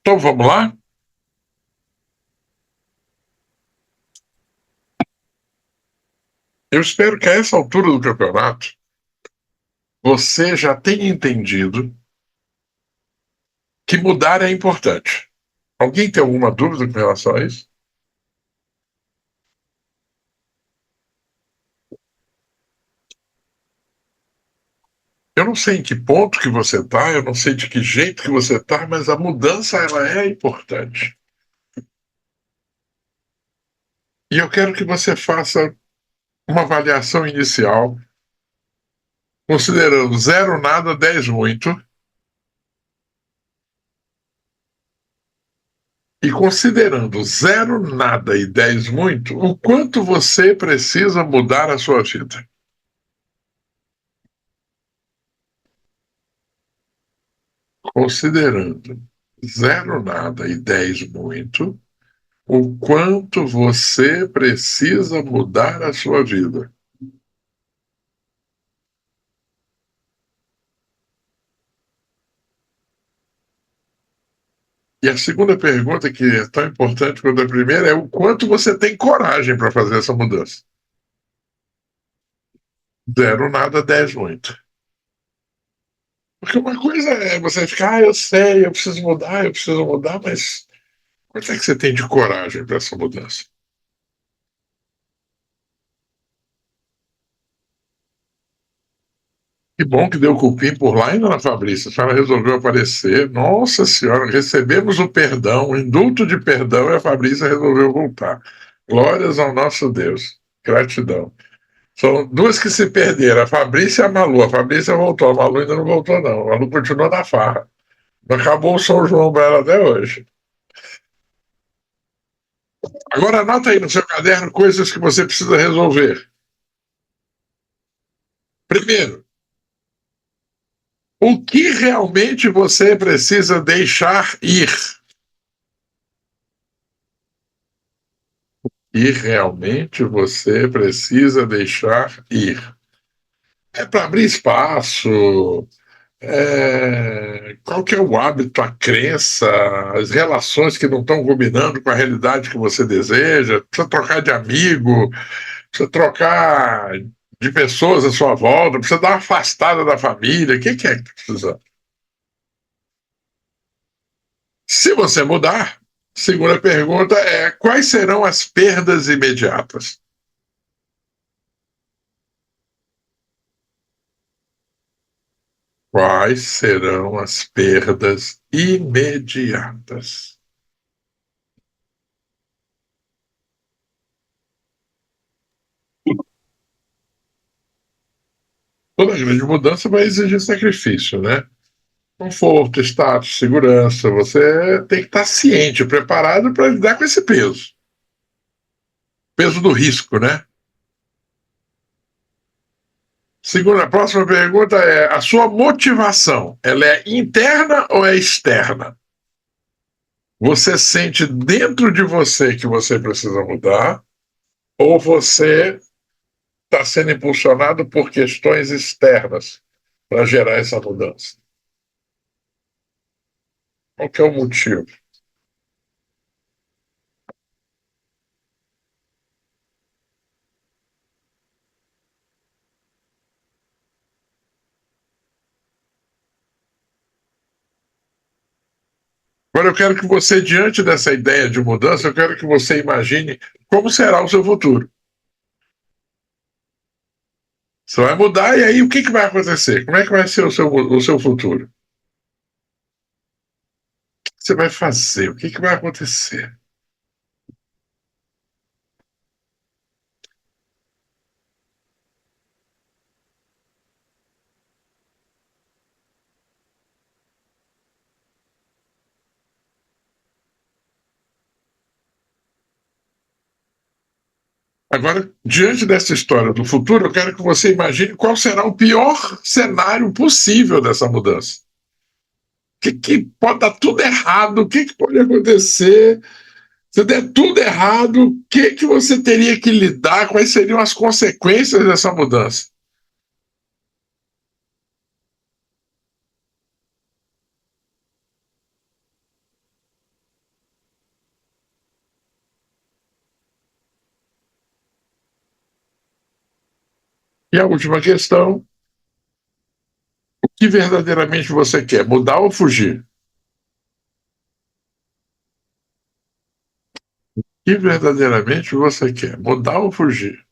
Então vamos lá? Eu espero que a essa altura do campeonato você já tenha entendido que mudar é importante. Alguém tem alguma dúvida com relação a isso? Eu não sei em que ponto que você está, eu não sei de que jeito que você está, mas a mudança ela é importante. E eu quero que você faça uma avaliação inicial, considerando zero nada, 10 muito, e considerando zero nada e 10 muito, o quanto você precisa mudar a sua vida. Considerando zero nada e 10 muito, o quanto você precisa mudar a sua vida. E a segunda pergunta, que é tão importante quanto a primeira, é o quanto você tem coragem para fazer essa mudança. Zero nada, 10 muito. Porque uma coisa é você ficar, eu preciso mudar, mas quanto é que você tem de coragem para essa mudança? Que bom que deu cupim por lá, hein, dona Fabrícia? A senhora resolveu aparecer. Nossa Senhora, recebemos o perdão, o indulto de perdão, e a Fabrícia resolveu voltar. Glórias ao nosso Deus. Gratidão. São duas que se perderam, a Fabrícia e a Malu. A Fabrícia voltou, a Malu ainda não voltou, não. A Malu continua na farra. Não acabou o São João para ela até hoje. Agora anota aí no seu caderno coisas que você precisa resolver. Primeiro, o que realmente você precisa deixar ir? E realmente você precisa deixar ir. É para abrir espaço, qual que é o hábito, a crença, as relações que não estão combinando com a realidade que você deseja, precisa trocar de amigo, precisa trocar de pessoas à sua volta, precisa dar uma afastada da família, o que é que precisa? Se você mudar, segunda pergunta é: quais serão as perdas imediatas? Quais serão as perdas imediatas? Toda grande mudança vai exigir sacrifício, né? Conforto, status, segurança. Você tem que estar ciente, preparado para lidar com esse peso. Peso do risco, né? Segunda, a próxima pergunta é: a sua motivação, ela é interna ou é externa? Você sente dentro de você que você precisa mudar, ou você está sendo impulsionado por questões externas para gerar essa mudança? Qual que é o motivo? Agora eu quero que você, diante dessa ideia de mudança, eu quero que você imagine como será o seu futuro. Você vai mudar e aí o que vai acontecer? Como é que vai ser o seu futuro? O que você vai fazer? O que vai acontecer? Agora, diante dessa história do futuro, eu quero que você imagine qual será o pior cenário possível dessa mudança. Que pode dar tudo errado? O que pode acontecer? Se der tudo errado, o que você teria que lidar? Quais seriam as consequências dessa mudança? E a última questão: o que verdadeiramente você quer? Mudar ou fugir? O que verdadeiramente você quer? Mudar ou fugir?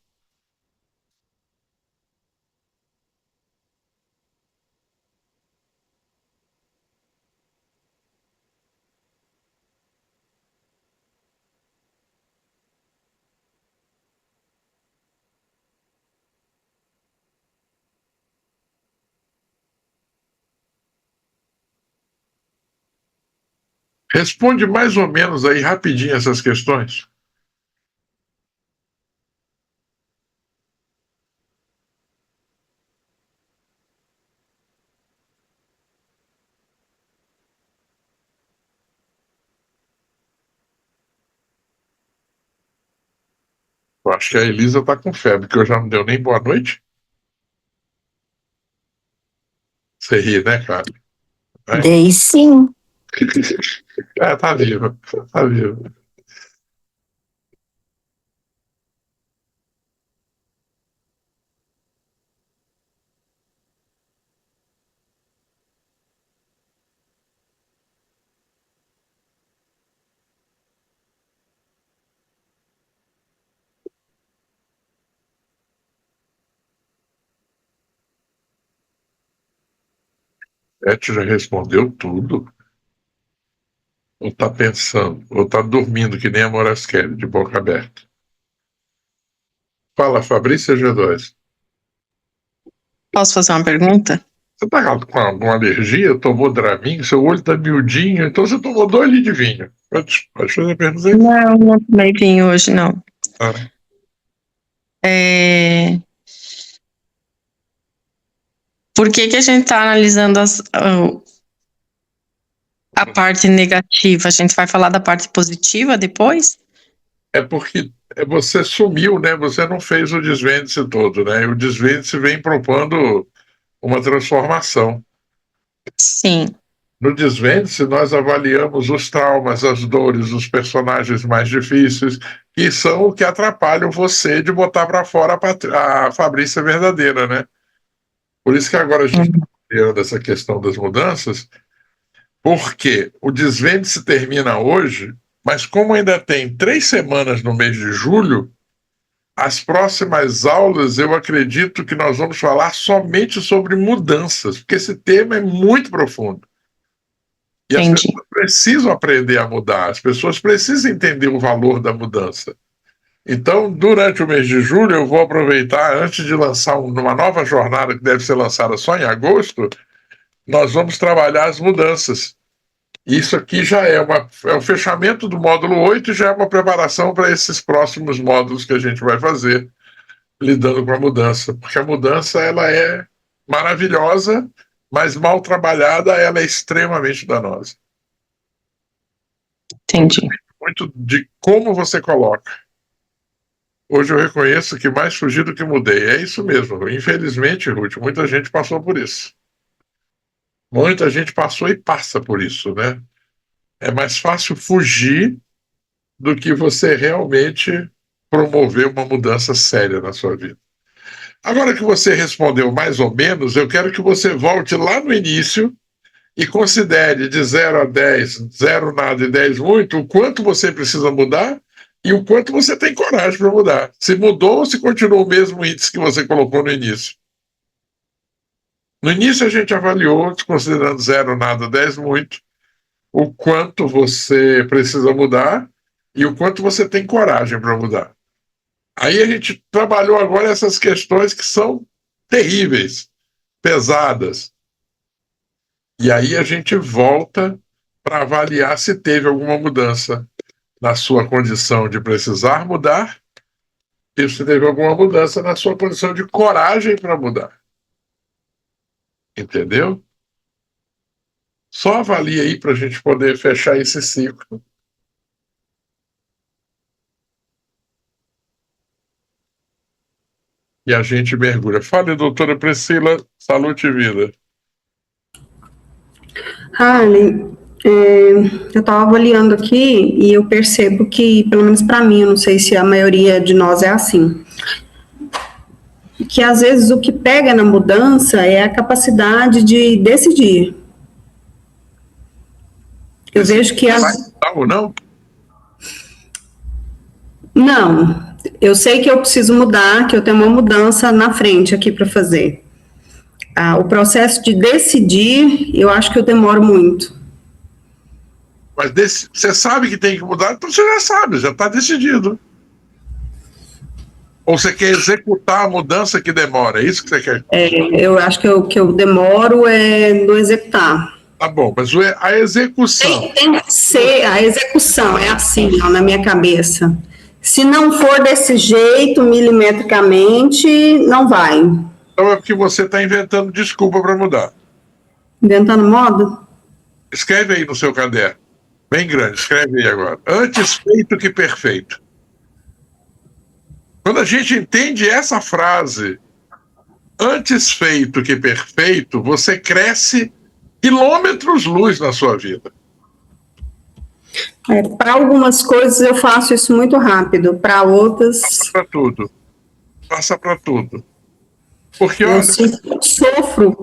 Responde mais ou menos aí rapidinho essas questões. Eu acho que a Elisa está com febre, que eu já não deu nem boa noite. Você ri, né, cara? Dei sim. Tá vivo, tá vivo. Beth já respondeu tudo. Ou tá pensando, ou tá dormindo, que nem a Morasqueri, de boca aberta. Fala, Fabrícia G2. Posso fazer uma pergunta? Você tá com alguma alergia? Tomou Dramin? Seu olho tá miudinho? Então você tomou 2 litros de vinho. Pode fazer a pergunta aí? Não tomei vinho hoje, não. Ah, Por que a gente está analisando a parte negativa? A gente vai falar da parte positiva depois? é porque você sumiu, né? Você não fez o desvende-se todo, né? E o desvende-se vem propondo uma transformação. Sim, No desvende-se, nós avaliamos os traumas, as dores, os personagens mais difíceis, que são o que atrapalham você de botar para fora a Fabrícia verdadeira, né? Por isso que agora a gente está olhando essa questão das mudanças, porque o desvende-se termina hoje, mas como ainda tem 3 semanas no mês de julho, as próximas aulas eu acredito que nós vamos falar somente sobre mudanças, porque esse tema é muito profundo. E as entendi. pessoas precisam aprender a mudar, as pessoas precisam entender o valor da mudança. Então, durante o mês de julho, eu vou aproveitar, antes de lançar uma nova jornada que deve ser lançada só em agosto, nós vamos trabalhar as mudanças. Isso aqui já é o fechamento do módulo 8 e já é uma preparação para esses próximos módulos que a gente vai fazer, lidando com a mudança. Porque a mudança ela é maravilhosa, mas mal trabalhada ela é extremamente danosa. Entendi. Muito de como você coloca. Hoje eu reconheço que mais fugi do que mudei. É isso mesmo. Infelizmente, Ruth, muita gente passou por isso. Muita gente passou e passa por isso, né? É mais fácil fugir do que você realmente promover uma mudança séria na sua vida. Agora que você respondeu mais ou menos, eu quero que você volte lá no início e considere de 0 a 10, 0 nada e 10 muito, o quanto você precisa mudar e o quanto você tem coragem para mudar. Se mudou ou se continuou o mesmo índice que você colocou no início. No início a gente avaliou, considerando 0 nada, 10 muito, o quanto você precisa mudar e o quanto você tem coragem para mudar. Aí a gente trabalhou agora essas questões que são terríveis, pesadas. E aí a gente volta para avaliar se teve alguma mudança na sua condição de precisar mudar e se teve alguma mudança na sua condição de coragem para mudar. Entendeu? Só avalie aí para a gente poder fechar esse ciclo. E a gente mergulha. Fale, doutora Priscila, saúde e vida. Harley, eu estava avaliando aqui e eu percebo que, pelo menos para mim, eu não sei se a maioria de nós é assim. que às vezes o que pega na mudança é a capacidade de decidir. Eu vejo que Vai mudar ou não? Não, eu sei que eu preciso mudar, que eu tenho uma mudança na frente aqui para fazer. O processo de decidir, eu acho que eu demoro muito. Mas você sabe que tem que mudar, então você já sabe, já está decidido. Ou você quer executar a mudança que demora, é isso que você quer? Eu acho que o que eu demoro é no executar. Tá bom, mas a execução... Tem que ser, a execução é assim, ó, na minha cabeça. Se não for desse jeito, milimetricamente, não vai. Então é porque você está inventando desculpa para mudar. Inventando moda? Escreve aí no seu caderno, bem grande, escreve aí agora. Antes feito que perfeito. Quando a gente entende essa frase, antes feito que perfeito, você cresce quilômetros-luz na sua vida. Para algumas coisas eu faço isso muito rápido, para outras... Passa para tudo. Passa para tudo. Porque, eu olha, sofro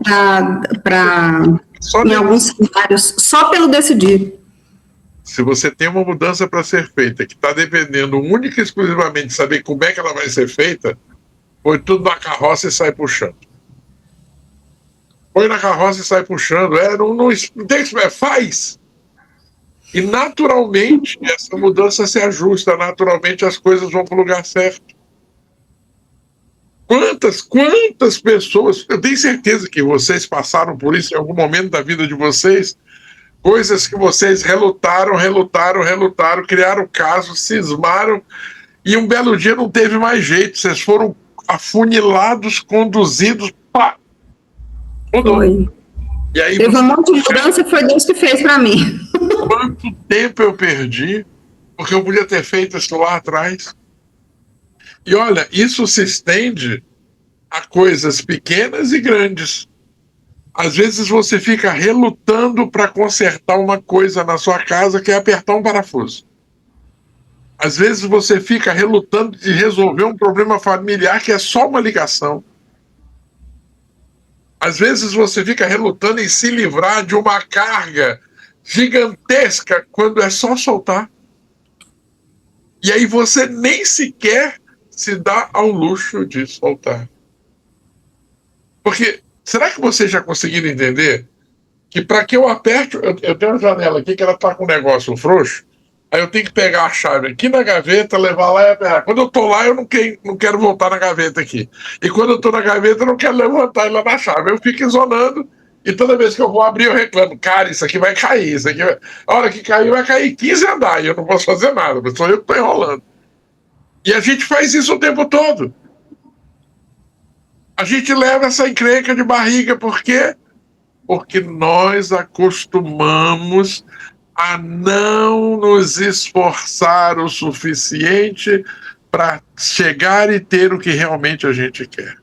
em alguns cenários, só pelo decidir. Se você tem uma mudança para ser feita, que está dependendo única e exclusivamente de saber como é que ela vai ser feita, põe tudo na carroça e sai puxando. Põe na carroça e sai puxando. Não tem que faz. E naturalmente essa mudança se ajusta, naturalmente as coisas vão para o lugar certo. Quantas pessoas, eu tenho certeza que vocês passaram por isso em algum momento da vida de vocês, coisas que vocês relutaram, criaram casos, cismaram, e um belo dia não teve mais jeito, vocês foram afunilados, conduzidos, pá! Mudou. Foi. E aí teve um monte de mudança, foi Deus que fez para mim. Quanto tempo eu perdi, porque eu podia ter feito isso lá atrás. E olha, isso se estende a coisas pequenas e grandes. Às vezes você fica relutando para consertar uma coisa na sua casa, que é apertar um parafuso. Às vezes você fica relutando de resolver um problema familiar, que é só uma ligação. Às vezes você fica relutando em se livrar de uma carga gigantesca, quando é só soltar. E aí você nem sequer se dá ao luxo de soltar. Porque, será que vocês já conseguiram entender que para que eu aperte... Eu tenho uma janela aqui que ela está com um negócio frouxo, aí eu tenho que pegar a chave aqui na gaveta, levar lá e apertar. Quando eu estou lá, eu não quero voltar na gaveta aqui. E quando eu estou na gaveta, eu não quero levantar ele lá na chave. Eu fico isolando, e toda vez que eu vou abrir, eu reclamo. Cara, isso aqui vai cair, isso aqui vai... A hora que cair, vai cair 15 andares, eu não posso fazer nada, mas sou eu que estou enrolando. E a gente faz isso o tempo todo. A gente leva essa encrenca de barriga, por quê? Porque nós acostumamos a não nos esforçar o suficiente para chegar e ter o que realmente a gente quer.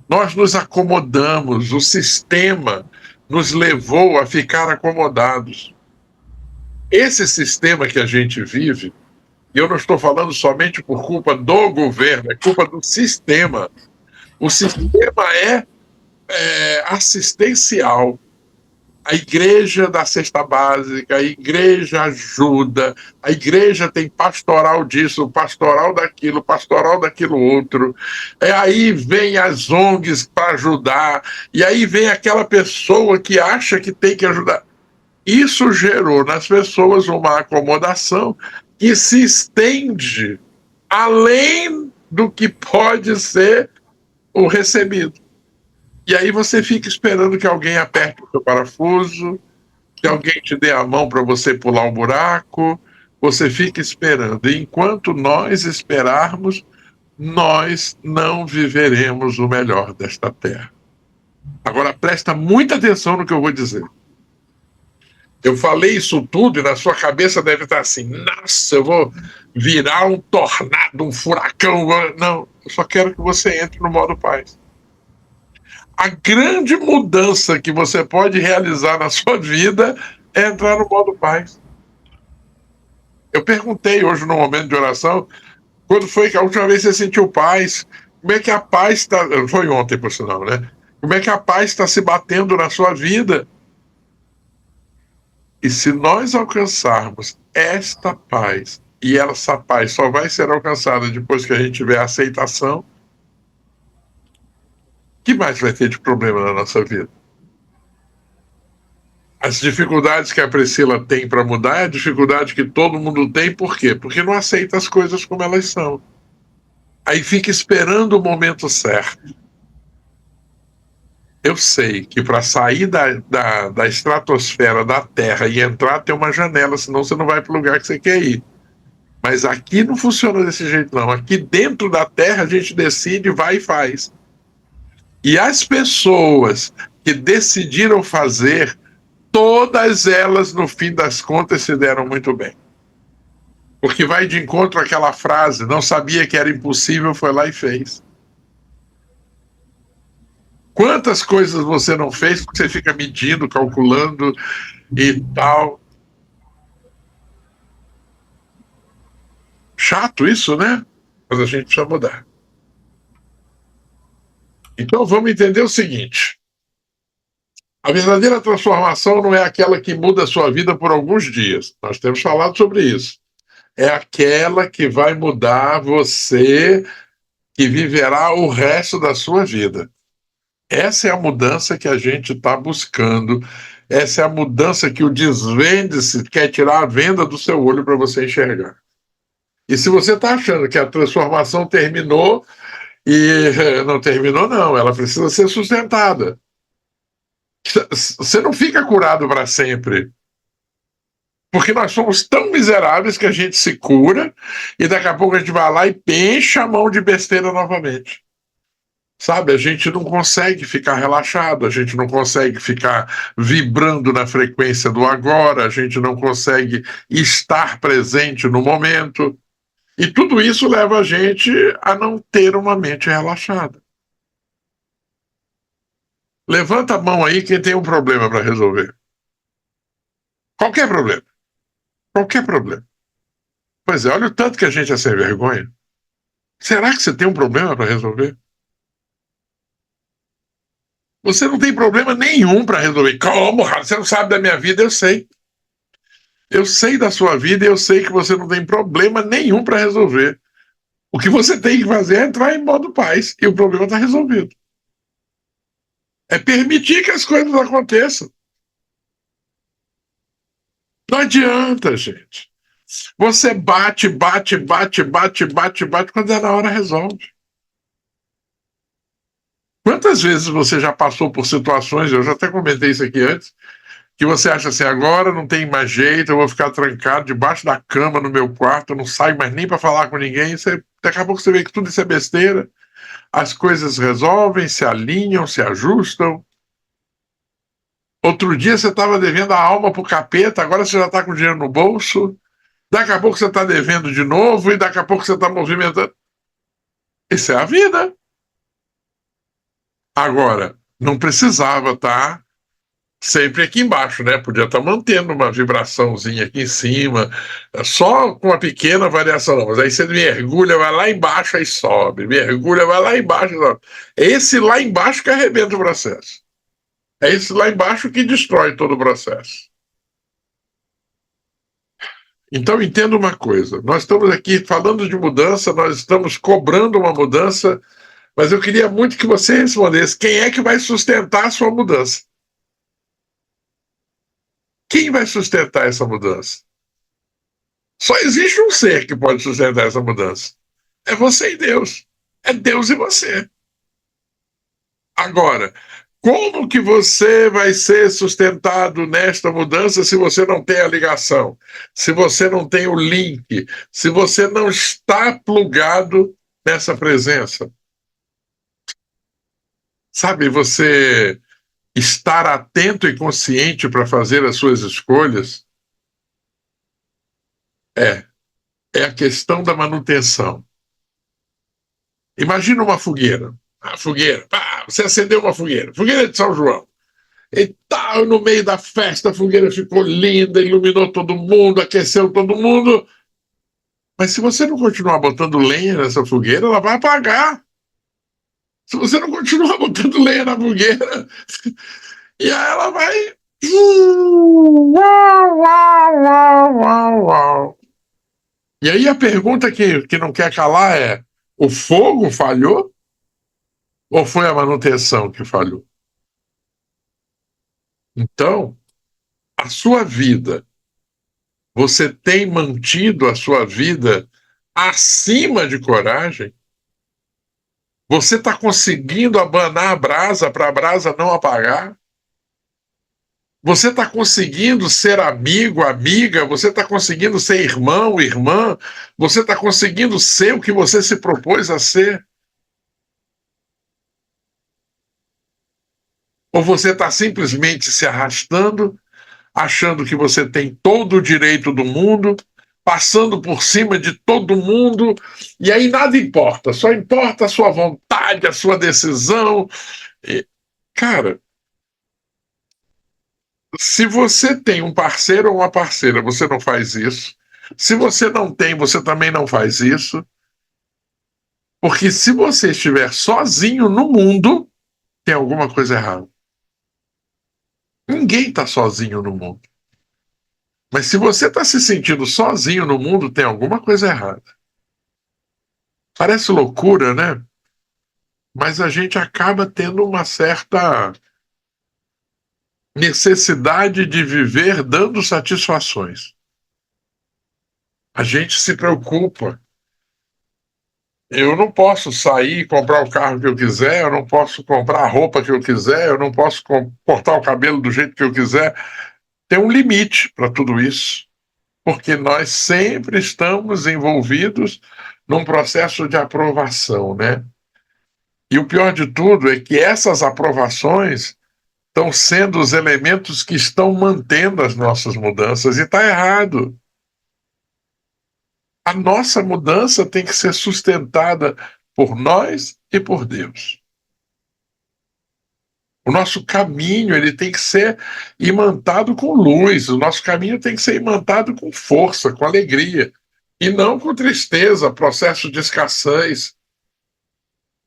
Nós nos acomodamos, o sistema nos levou a ficar acomodados. Esse sistema que a gente vive, e eu não estou falando somente por culpa do governo, é culpa do sistema. O sistema é assistencial. A igreja dá cesta básica, a igreja ajuda, a igreja tem pastoral disso, pastoral daquilo outro. Aí vem as ONGs para ajudar, e aí vem aquela pessoa que acha que tem que ajudar. Isso gerou nas pessoas uma acomodação que se estende além do que pode ser o recebido. E aí você fica esperando que alguém aperte o seu parafuso, que alguém te dê a mão para você pular um buraco, você fica esperando. E enquanto nós esperarmos, nós não viveremos o melhor desta terra. Agora presta muita atenção no que eu vou dizer. Eu falei isso tudo e na sua cabeça deve estar assim, nossa, eu vou virar um tornado, um furacão. Não, eu só quero que você entre no modo paz. A grande mudança que você pode realizar na sua vida é entrar no modo paz. Eu perguntei hoje no momento de oração, quando foi que a última vez você sentiu paz? Como é que a paz está... Foi ontem, por sinal, né? Como é que a paz está se batendo na sua vida? E se nós alcançarmos esta paz, e essa paz só vai ser alcançada depois que a gente tiver aceitação, o que mais vai ter de problema na nossa vida? As dificuldades que a Priscila tem para mudar é a dificuldade que todo mundo tem, por quê? Porque não aceita as coisas como elas são. Aí fica esperando o momento certo. Eu sei que para sair da estratosfera da Terra e entrar tem uma janela, senão você não vai para o lugar que você quer ir. Mas aqui não funciona desse jeito, não. Aqui dentro da Terra a gente decide, vai e faz. E as pessoas que decidiram fazer, todas elas, no fim das contas, se deram muito bem. Porque vai de encontro àquela frase, não sabia que era impossível, foi lá e fez. Quantas coisas você não fez porque você fica medindo, calculando e tal. Chato isso, né? Mas a gente precisa mudar. Então vamos entender o seguinte. A verdadeira transformação não é aquela que muda a sua vida por alguns dias. Nós temos falado sobre isso. É aquela que vai mudar você, que viverá o resto da sua vida. Essa é a mudança que a gente está buscando. Essa é a mudança que o desvende-se quer tirar a venda do seu olho para você enxergar. E se você está achando que a transformação terminou, e não terminou, não, ela precisa ser sustentada. Você não fica curado para sempre. Porque nós somos tão miseráveis que a gente se cura e daqui a pouco a gente vai lá e enche a mão de besteira novamente. Sabe, a gente não consegue ficar relaxado, a gente não consegue ficar vibrando na frequência do agora, a gente não consegue estar presente no momento. E tudo isso leva a gente a não ter uma mente relaxada. Levanta a mão aí quem tem um problema para resolver. Qualquer problema. Qualquer problema. Pois é, olha o tanto que a gente é sem vergonha. Será que você tem um problema para resolver? Você não tem problema nenhum para resolver. Como, você não sabe da minha vida? Eu sei. Eu sei da sua vida e eu sei que você não tem problema nenhum para resolver. O que você tem que fazer é entrar em modo paz e o problema está resolvido. É permitir que as coisas aconteçam. Não adianta, gente. Você bate, quando é na hora resolve. Quantas vezes você já passou por situações, eu já até comentei isso aqui antes, que você acha assim, agora não tem mais jeito, eu vou ficar trancado debaixo da cama no meu quarto, eu não saio mais nem para falar com ninguém, daqui a pouco você vê que tudo isso é besteira, as coisas resolvem, se alinham, se ajustam. Outro dia você estava devendo a alma pro capeta, agora você já está com dinheiro no bolso, daqui a pouco você está devendo de novo e daqui a pouco você está movimentando. Isso é a vida. Agora, não precisava estar sempre aqui embaixo, né? Podia estar mantendo uma vibraçãozinha aqui em cima, só com uma pequena variação, não. Mas aí você mergulha, vai lá embaixo, aí sobe, mergulha, vai lá embaixo, sobe. É esse lá embaixo que arrebenta o processo. É esse lá embaixo que destrói todo o processo. Então entenda uma coisa, nós estamos aqui falando de mudança, nós estamos cobrando uma mudança, mas eu queria muito que você respondesse, quem é que vai sustentar a sua mudança? Quem vai sustentar essa mudança? Só existe um ser que pode sustentar essa mudança. É você e Deus. É Deus e você. Agora, como que você vai ser sustentado nesta mudança se você não tem a ligação? Se você não tem o link? Se você não está plugado nessa presença? Sabe, você estar atento e consciente para fazer as suas escolhas é a questão da manutenção. Imagina uma fogueira. A fogueira, você acendeu uma fogueira de São João. E tal, no meio da festa, a fogueira ficou linda, iluminou todo mundo, aqueceu todo mundo. Mas se você não continuar botando lenha nessa fogueira, ela vai apagar. Se você não continuar botando lenha na fogueira, e aí ela vai. E aí a pergunta que não quer calar é: o fogo falhou? Ou foi a manutenção que falhou? Então, a sua vida, você tem mantido a sua vida acima de coragem? Você está conseguindo abanar a brasa para a brasa não apagar? Você está conseguindo ser amigo, amiga? Você está conseguindo ser irmão, irmã? Você está conseguindo ser o que você se propôs a ser? Ou você está simplesmente se arrastando, achando que você tem todo o direito do mundo, passando por cima de todo mundo, e aí nada importa, só importa a sua vontade, a sua decisão. E, cara, se você tem um parceiro ou uma parceira, você não faz isso. Se você não tem, você também não faz isso. Porque se você estiver sozinho no mundo, tem alguma coisa errada. Ninguém está sozinho no mundo. Mas se você está se sentindo sozinho no mundo, tem alguma coisa errada. Parece loucura, né? Mas a gente acaba tendo uma certa necessidade de viver dando satisfações. A gente se preocupa. Eu não posso sair e comprar o carro que eu quiser, eu não posso comprar a roupa que eu quiser, eu não posso cortar o cabelo do jeito que eu quiser. Tem um limite para tudo isso, porque nós sempre estamos envolvidos num processo de aprovação, né? E o pior de tudo é que essas aprovações estão sendo os elementos que estão mantendo as nossas mudanças, e está errado. A nossa mudança tem que ser sustentada por nós e por Deus. O nosso caminho ele tem que ser imantado com luz, o nosso caminho tem que ser imantado com força, com alegria, e não com tristeza, processo de escassez.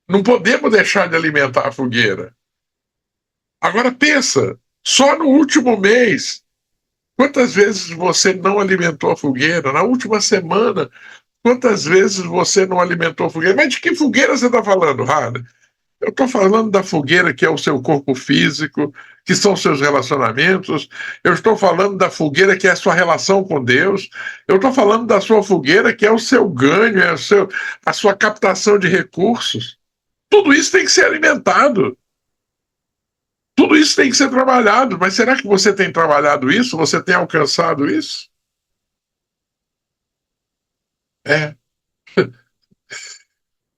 Não podemos deixar de alimentar a fogueira. Agora pensa, só no último mês, quantas vezes você não alimentou a fogueira? Na última semana, quantas vezes você não alimentou a fogueira? Mas de que fogueira você está falando, Rada? Eu estou falando da fogueira que é o seu corpo físico, que são seus relacionamentos. Eu estou falando da fogueira que é a sua relação com Deus. Eu estou falando da sua fogueira que é o seu ganho, é a sua captação de recursos. Tudo isso tem que ser alimentado. Tudo isso tem que ser trabalhado. Mas será que você tem trabalhado isso? Você tem alcançado isso? É.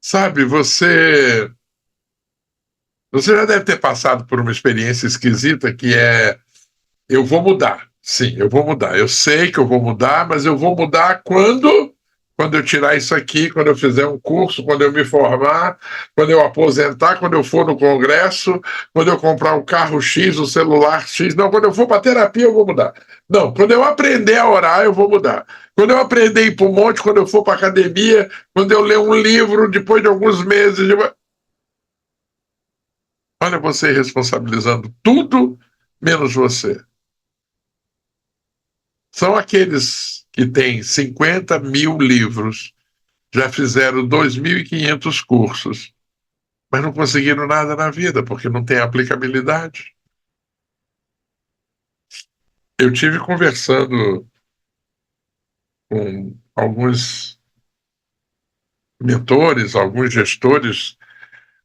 Sabe, você já deve ter passado por uma experiência esquisita que é: eu vou mudar. Sim, eu vou mudar. Eu sei que eu vou mudar, mas eu vou mudar quando? Quando eu tirar isso aqui, quando eu fizer um curso, quando eu me formar, quando eu aposentar, quando eu for no congresso, quando eu comprar o carro X, o celular X. Não, quando eu for para terapia, eu vou mudar. Não, quando eu aprender a orar, eu vou mudar. Quando eu aprender a ir para o monte, quando eu for para academia, quando eu ler um livro, depois de alguns meses. Olha você responsabilizando tudo menos você. São aqueles que têm 50 mil livros, já fizeram 2.500 cursos, mas não conseguiram nada na vida, porque não tem aplicabilidade. Eu tive conversando com alguns mentores, alguns gestores,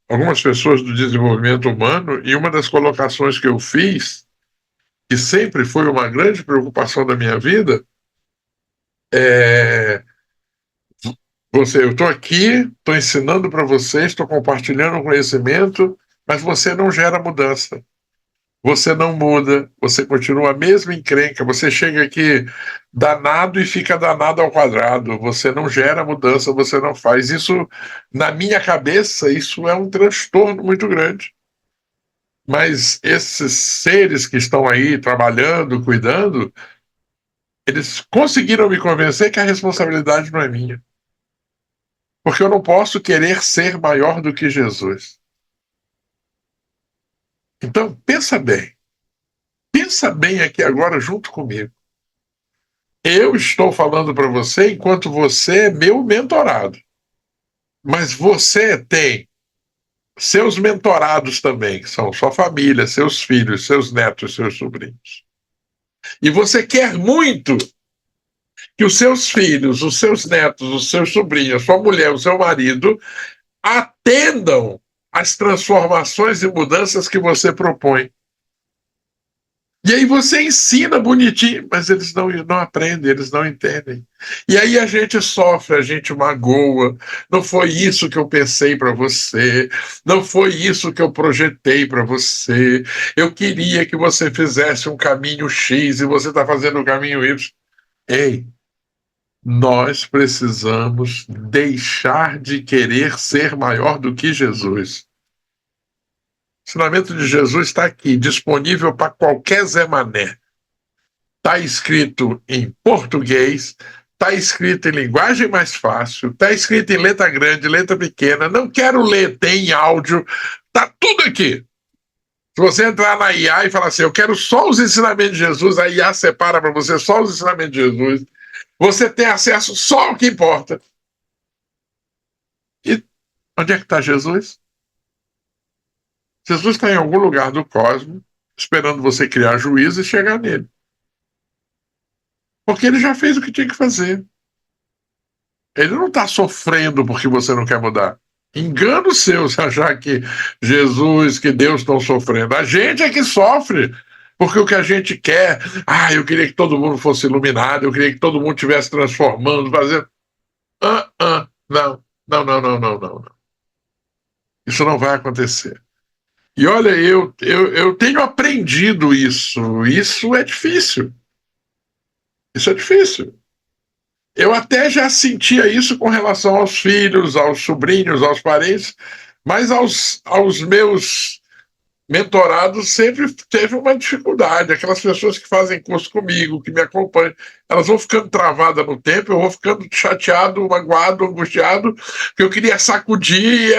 algumas pessoas do desenvolvimento humano, e uma das colocações que eu fiz, que sempre foi uma grande preocupação da minha vida, é: eu estou aqui, estou ensinando para vocês, estou compartilhando conhecimento, mas você não gera mudança. Você não muda, você continua a mesma encrenca, você chega aqui danado e fica danado ao quadrado. Você não gera mudança, você não faz. Isso, na minha cabeça, isso é um transtorno muito grande. Mas esses seres que estão aí trabalhando, cuidando, eles conseguiram me convencer que a responsabilidade não é minha. Porque eu não posso querer ser maior do que Jesus. Então, pensa bem. Pensa bem aqui agora junto comigo. Eu estou falando para você enquanto você é meu mentorado. Mas você tem seus mentorados também, que são sua família, seus filhos, seus netos, seus sobrinhos. E você quer muito que os seus filhos, os seus netos, os seus sobrinhos, sua mulher, o seu marido atendam às transformações e mudanças que você propõe. E aí você ensina bonitinho, mas eles não aprendem, eles não entendem. E aí a gente sofre, a gente magoa. Não foi isso que eu pensei para você, não foi isso que eu projetei para você. Eu queria que você fizesse um caminho X e você está fazendo o caminho Y. Ei, nós precisamos deixar de querer ser maior do que Jesus. O ensinamento de Jesus está aqui, disponível para qualquer Zé Mané. Está escrito em português, está escrito em linguagem mais fácil, está escrito em letra grande, letra pequena. Não quero ler, tem áudio, está tudo aqui. Se você entrar na IA e falar assim, eu quero só os ensinamentos de Jesus, a IA separa para você só os ensinamentos de Jesus. Você tem acesso só ao que importa. E onde é que está Jesus? Jesus está em algum lugar do cosmos, esperando você criar juízo e chegar nele. Porque ele já fez o que tinha que fazer. Ele não está sofrendo porque você não quer mudar. Engano seu se achar que Jesus, que Deus estão sofrendo. A gente é que sofre. Porque o que a gente quer, eu queria que todo mundo fosse iluminado, eu queria que todo mundo estivesse transformando, fazendo. Não, não, não, não, não, não. Isso não vai acontecer. E olha, eu tenho aprendido isso. Isso é difícil. Isso é difícil. Eu até já sentia isso com relação aos filhos, aos sobrinhos, aos parentes, mas aos meus mentorados sempre teve uma dificuldade. Aquelas pessoas que fazem curso comigo, que me acompanham, elas vão ficando travadas no tempo, eu vou ficando chateado, magoado, angustiado, que eu queria sacudir,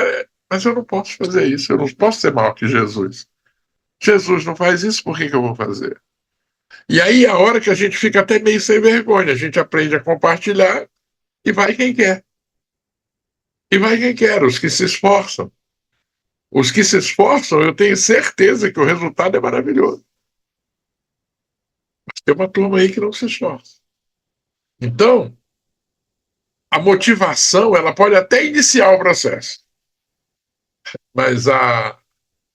mas eu não posso fazer isso, eu não posso ser maior que Jesus. Jesus não faz isso, por que eu vou fazer? E aí, a hora que a gente fica até meio sem vergonha, a gente aprende a compartilhar e vai quem quer. E vai quem quer, os que se esforçam. Os que se esforçam, eu tenho certeza que o resultado é maravilhoso. Mas tem uma turma aí que não se esforça. Então, a motivação, ela pode até iniciar o processo, mas a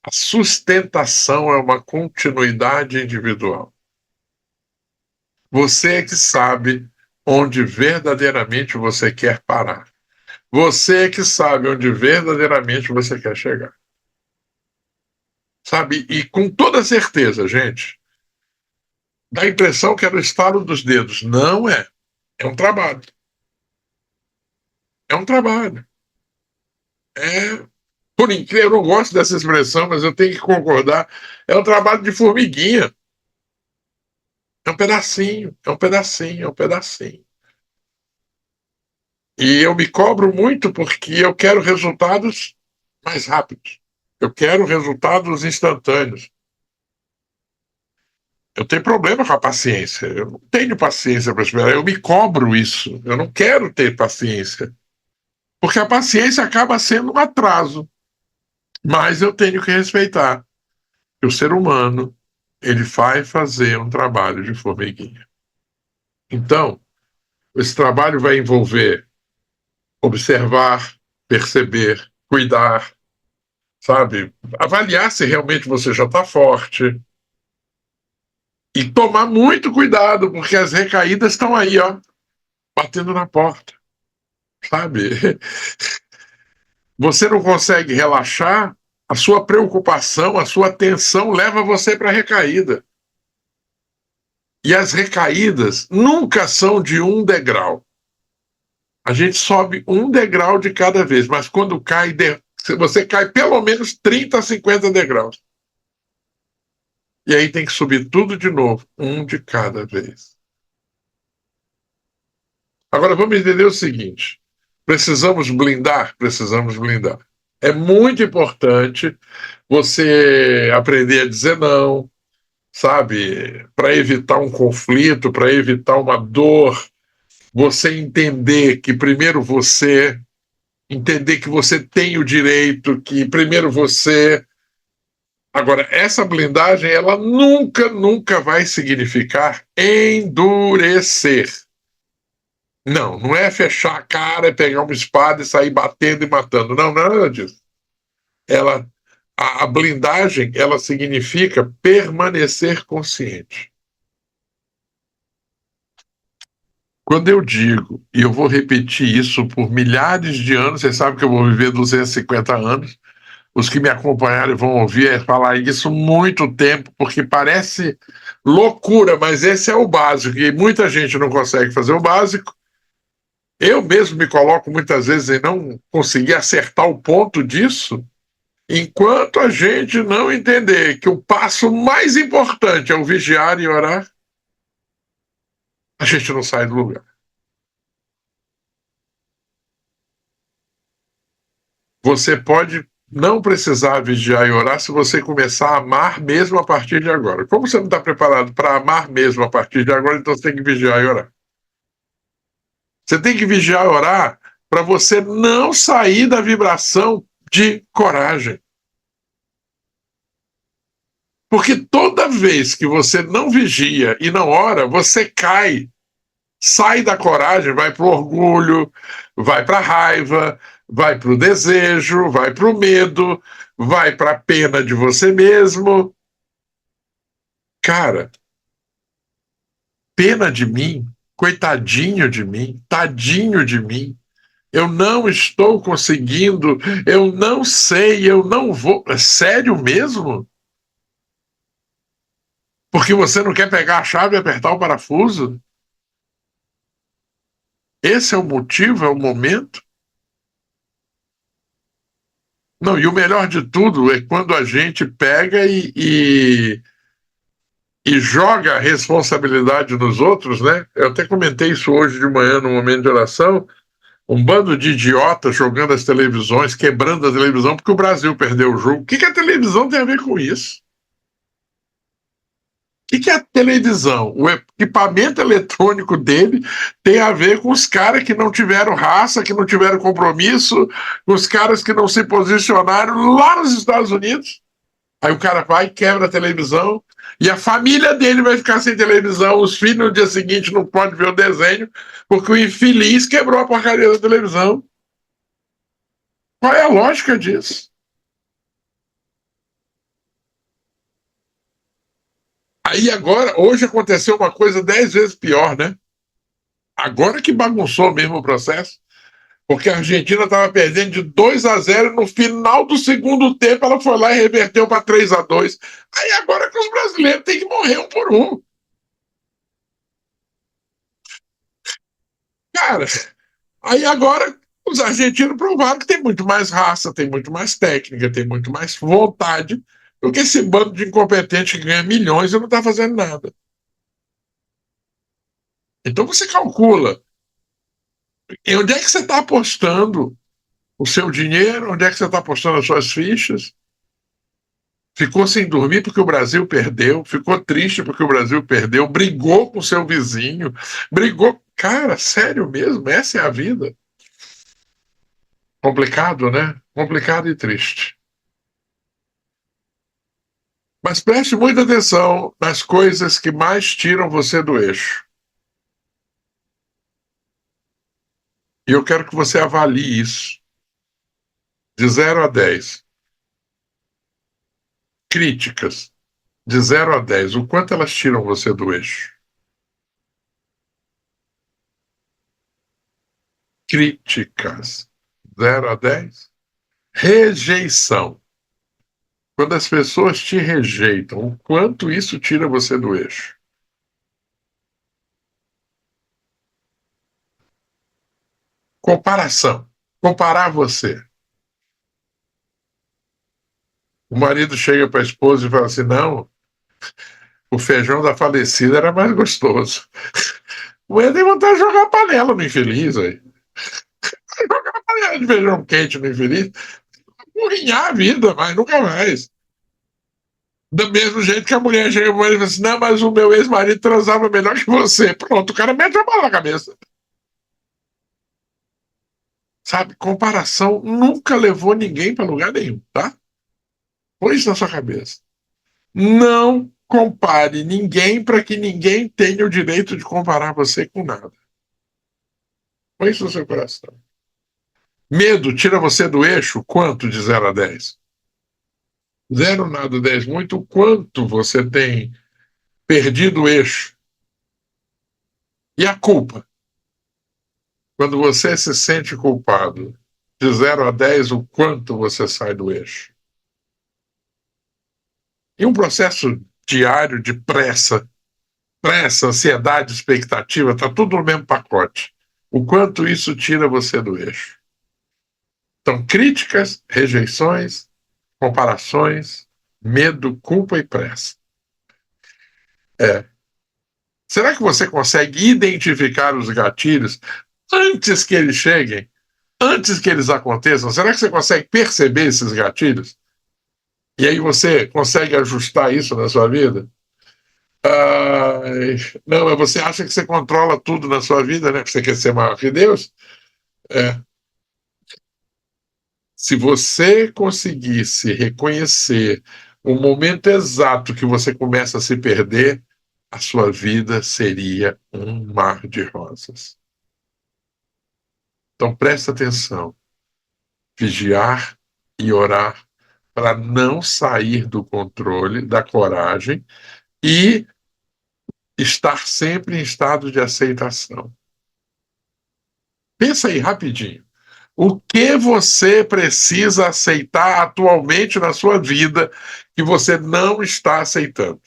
sustentação é uma continuidade individual. Você é que sabe onde verdadeiramente você quer parar. Você é que sabe onde verdadeiramente você quer chegar. Sabe? E com toda certeza, gente, dá a impressão que é no estalo dos dedos. Não é. É um trabalho. É um trabalho. Por incrível, eu não gosto dessa expressão, mas eu tenho que concordar. É um trabalho de formiguinha. É um pedacinho, é um pedacinho, é um pedacinho. E eu me cobro muito porque eu quero resultados mais rápidos. Eu quero resultados instantâneos. Eu tenho problema com a paciência. Eu não tenho paciência para esperar. Eu me cobro isso. Eu não quero ter paciência. Porque a paciência acaba sendo um atraso. Mas eu tenho que respeitar que o ser humano ele vai fazer um trabalho de formiguinha. Então, esse trabalho vai envolver observar, perceber, cuidar, sabe? Avaliar se realmente você já está forte. E tomar muito cuidado, porque as recaídas estão aí, ó, batendo na porta, sabe? Você não consegue relaxar, a sua preocupação, a sua tensão leva você para a recaída. E as recaídas nunca são de um degrau. A gente sobe um degrau de cada vez, mas quando cai, você cai pelo menos 30 a 50 degraus. E aí tem que subir tudo de novo, um de cada vez. Agora vamos entender o seguinte: precisamos blindar? Precisamos blindar. É muito importante você aprender a dizer não, sabe? Para evitar um conflito, para evitar uma dor. Você entender que primeiro você, entender que você tem o direito, que primeiro você. Agora, essa blindagem, ela nunca, nunca vai significar endurecer. Não, não é fechar a cara, pegar uma espada e sair batendo e matando. Não, não é nada disso. Ela, a blindagem, ela significa permanecer consciente. Quando eu digo, e eu vou repetir isso por milhares de anos, você sabe que eu vou viver 250 anos, os que me acompanharem vão ouvir falar isso muito tempo, porque parece loucura, mas esse é o básico, e muita gente não consegue fazer o básico. Eu mesmo me coloco muitas vezes em não conseguir acertar o ponto disso, enquanto a gente não entender que o passo mais importante é o vigiar e orar, a gente não sai do lugar. Você pode não precisar vigiar e orar se você começar a amar mesmo a partir de agora. Como você não está preparado para amar mesmo a partir de agora, então você tem que vigiar e orar. Você tem que vigiar e orar para você não sair da vibração de coragem. Porque toda vez que você não vigia e não ora, você cai, sai da coragem, vai para o orgulho, vai para a raiva, vai para o desejo, vai para o medo, vai para a pena de você mesmo. Cara, pena de mim, coitadinho de mim, tadinho de mim. Eu não estou conseguindo, eu não sei, eu não vou. É sério mesmo? Porque você não quer pegar a chave e apertar o parafuso? Esse é o motivo, é o momento? Não, e o melhor de tudo é quando a gente pega e joga a responsabilidade nos outros, né? Eu até comentei isso hoje de manhã no momento de oração. Um bando de idiotas jogando as televisões, quebrando a televisão porque o Brasil perdeu o jogo. O que a televisão tem a ver com isso? O que a televisão, o equipamento eletrônico dele tem a ver com os caras que não tiveram raça, que não tiveram compromisso, com os caras que não se posicionaram lá nos Estados Unidos? Aí o cara vai, quebra a televisão, e a família dele vai ficar sem televisão, os filhos no dia seguinte não podem ver o desenho, porque o infeliz quebrou a porcaria da televisão. Qual é a lógica disso? Aí agora, hoje aconteceu uma coisa 10 vezes pior, né? Agora que bagunçou mesmo o processo, porque a Argentina estava perdendo de 2-0, no final do segundo tempo ela foi lá e reverteu para 3-2. Aí agora que os brasileiros têm que morrer um por um. Cara, aí agora os argentinos provaram que tem muito mais raça, tem muito mais técnica, tem muito mais vontade do que esse bando de incompetente que ganha milhões e não está fazendo nada. Então você calcula em onde é que você está apostando o seu dinheiro, onde é que você está apostando as suas fichas. Ficou sem dormir porque o Brasil perdeu, ficou triste porque o Brasil perdeu, brigou com seu vizinho, brigou. Cara, sério mesmo? Essa é a vida? Complicado, né? Complicado e triste. Mas preste muita atenção nas coisas que mais tiram você do eixo. E eu quero que você avalie isso. De 0 a 10. Críticas. De 0 a 10. O quanto elas tiram você do eixo? Críticas. 0 a 10. Rejeição. Quando as pessoas te rejeitam, o quanto isso tira você do eixo? Comparação. Comparar você. O marido chega para a esposa e fala assim: não, o feijão da falecida era mais gostoso. O mulher tem vontade de jogar a panela no infeliz aí. Jogar a panela de feijão quente no infeliz. empurrinhar a vida, mas nunca mais. Do mesmo jeito que a mulher chega para ele e fala assim, não, mas o meu ex-marido transava melhor que você. Pronto, o cara mete a bala na cabeça. Sabe, comparação nunca levou ninguém para lugar nenhum, tá? Põe isso na sua cabeça. Não compare ninguém para que ninguém tenha o direito de comparar você com nada. Põe isso no seu coração. Medo tira você do eixo? Quanto de 0 a 10? 0 nada, 10 muito. Quanto você tem perdido o eixo? E a culpa? Quando você se sente culpado, de 0 a 10, o quanto você sai do eixo? E um processo diário de pressa, ansiedade, expectativa, está tudo no mesmo pacote. O quanto isso tira você do eixo? Então, críticas, rejeições, comparações, medo, culpa e pressa. Será que você consegue identificar os gatilhos antes que eles cheguem? Antes que eles aconteçam? Será que você consegue perceber esses gatilhos? E aí você consegue ajustar isso na sua vida? Não, mas você acha que você controla tudo na sua vida, né? Que você quer ser maior que Deus? Se você conseguisse reconhecer o momento exato que você começa a se perder, a sua vida seria um mar de rosas. Então presta atenção. Vigiar e orar para não sair do controle, da coragem e estar sempre em estado de aceitação. Pensa aí rapidinho. O que você precisa aceitar atualmente na sua vida que você não está aceitando?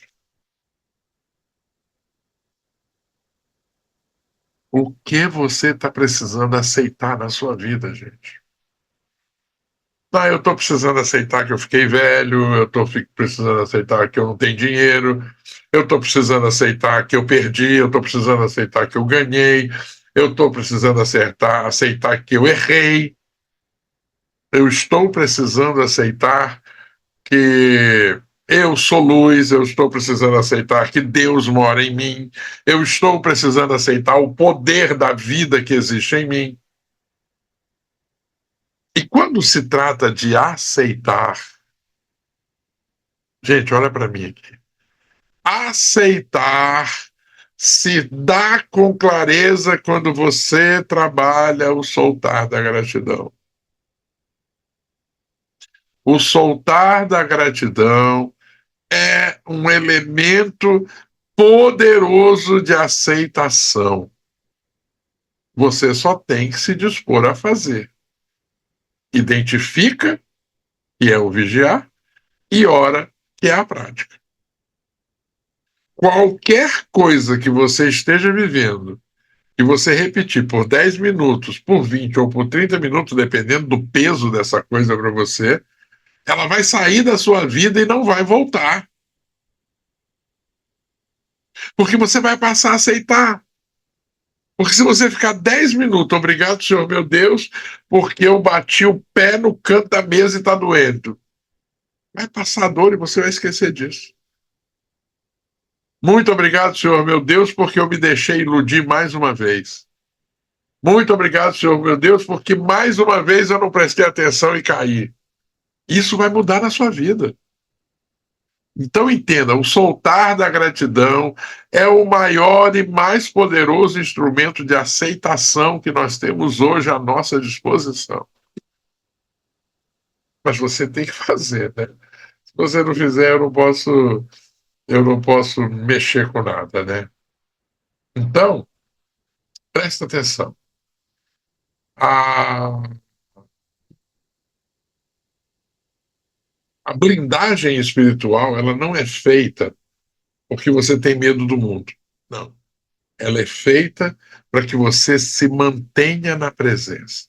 O que você está precisando aceitar na sua vida, gente? Eu estou precisando aceitar que eu fiquei velho, eu estou precisando aceitar que eu não tenho dinheiro, eu estou precisando aceitar que eu perdi, eu estou precisando aceitar que eu ganhei, eu estou precisando aceitar que eu errei, eu estou precisando aceitar que eu sou luz, eu estou precisando aceitar que Deus mora em mim, eu estou precisando aceitar o poder da vida que existe em mim. E quando se trata de aceitar, gente, olha para mim aqui. Aceitar se dá com clareza quando você trabalha o soltar da gratidão. O soltar da gratidão é um elemento poderoso de aceitação. Você só tem que se dispor a fazer. Identifica, que é o vigiar, e ora, que é a prática. Qualquer coisa que você esteja vivendo, que você repetir por 10 minutos, por 20 ou por 30 minutos, dependendo do peso dessa coisa para você, ela vai sair da sua vida e não vai voltar. Porque você vai passar a aceitar. Porque se você ficar 10 minutos, obrigado, Senhor meu Deus, porque eu bati o pé no canto da mesa e está doendo. Vai passar a dor e você vai esquecer disso. Muito obrigado, Senhor meu Deus, porque eu me deixei iludir mais uma vez. Muito obrigado, Senhor meu Deus, porque mais uma vez eu não prestei atenção e caí. Isso vai mudar na sua vida. Então entenda, o soltar da gratidão é o maior e mais poderoso instrumento de aceitação que nós temos hoje à nossa disposição. Mas você tem que fazer, né? Se você não fizer, eu não posso mexer com nada, né? Então, presta atenção. A blindagem espiritual, ela não é feita porque você tem medo do mundo. Não. Ela é feita para que você se mantenha na presença.